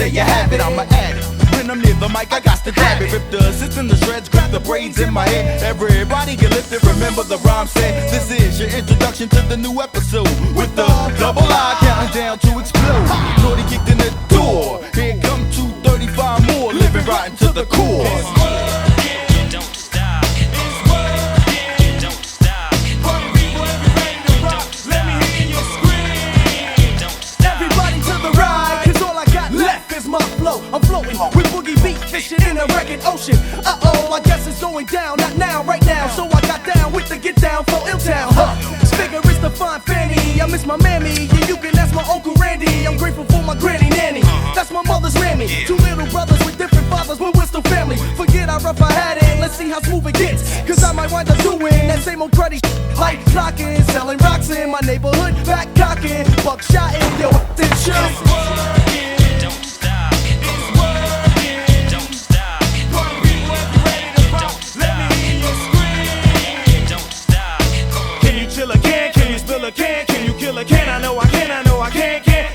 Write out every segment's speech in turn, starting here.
there you have it, I'm an addict. When I'm near the mic, I got to grab it. Rip the assist in the shreds, grab the braids in my head. Everybody get lifted, remember the rhyme said. This is your introduction to the new episode, with the double I counting down to explode. Shorty kicked in the door, here come 235 more, living right into the core. I'm floating with boogie beat, fishing in a record ocean. Uh-oh, I guess it's going down, not now, right now. So I got down with the get down for Ill-Town, Figure it's the fine fanny, I miss my mammy. Yeah, you can ask my Uncle Randy. I'm grateful for my granny nanny, that's my mother's mammy. Two little brothers with different fathers, but we're still family. Forget how rough I had it, let's see how smooth it gets. Cause I might wind up doing that same old cruddy like clocking, selling rocks in my neighborhood, back cocking, buckshot in, yo, this show. Can you kill a can? I know I can.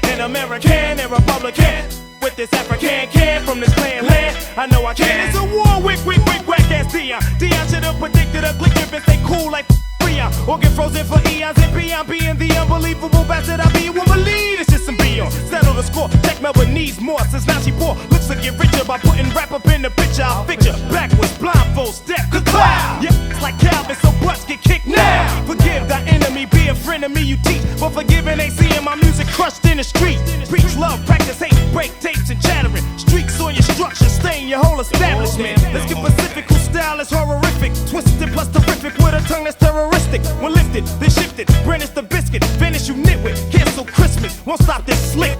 An American and Republican with this African can from this clan land. I know I can. It's a war, wick, whack ass Dion. Dion should have predicted a click if it stay cool like Freon. Or get frozen for eons and beyond. Being the unbelievable bastard I be. You won't believe it's just some beyond. Settle the score. Check Melbourne needs more since now she poor. Looks to get richer by putting rap up in the picture. I'll picture backwards, blindfold, step, cloud. Yeah, it's like Calvin, so butts get kicked now. Forgive thy enemy, be a friend of me, you teach. But forgiving ain't seeing my music crushed in the street. Preach love, practice hate, break tapes and chattering. Streaks on your structure, stain your whole establishment. Let's get Pacific, whose style is horrific. Twisted plus terrific with a tongue that's terroristic. When lifted, then shifted, brandish the biscuit. Finish you nitwit, cancel Christmas. Won't stop this slick.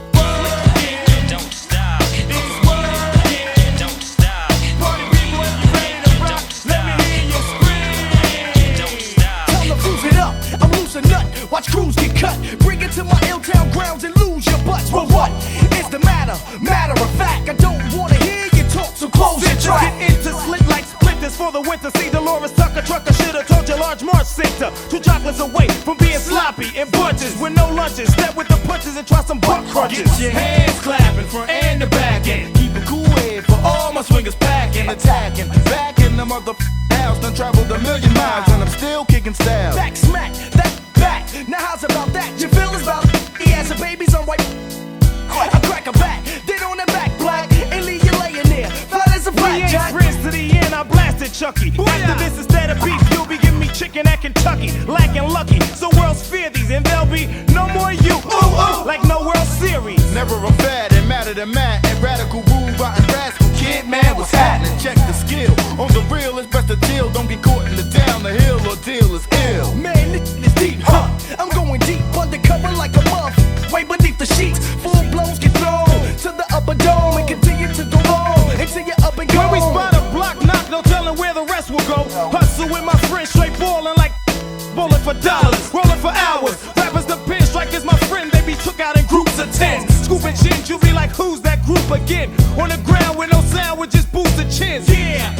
Watch crews get cut, bring it to my Ill-Town grounds and lose your butts. Well, what is the matter? Matter of fact, I don't wanna hear you talk, so close your track. Get into slit like splinters for the winter. See Dolores Tucker trucker, should've told you large March center. 2 chocolates away from being sloppy in bunches with no lunches. Step with the punches and try some butt crunches. Get your hands clapping, front and the back end. Keep a cool head for all my swingers packing, attacking. Back in the motherfucking house, done traveled a million miles and I'm still kicking style. Back smack, that back. Now how's about that? Your feelings about he has a baby's on white. I crack a back, then on the back black, and leave you laying there, flat as a blackjack. We ain't friends to the end, I blasted Chucky. After this, instead of beef, you'll be giving me chicken at Kentucky. Lacking lucky, so worlds fear these, and there'll be no more you. Like no World Series. Never a fad, and matter than mad, and radical rude, rotten rascal. Kid man, what's happening? Check the skill. On the real, it's best to deal. Don't get caught in the down the hill or deal is ill. Man, this is deep, I'm going deep, undercover like a muff. Way beneath the sheets, full blows get thrown to the upper dome and continue to go on until you're up and gone. When we spot a block knock, no telling where the rest will go. Hustle with my friends, straight ballin' like bullet for dollars, rolling for hours. Rappers the pin strikers, my friend, they be took out in groups of 10. Scooping chins, you be like, who's that group again? On the ground with no sound, with just boosted chins. Yeah.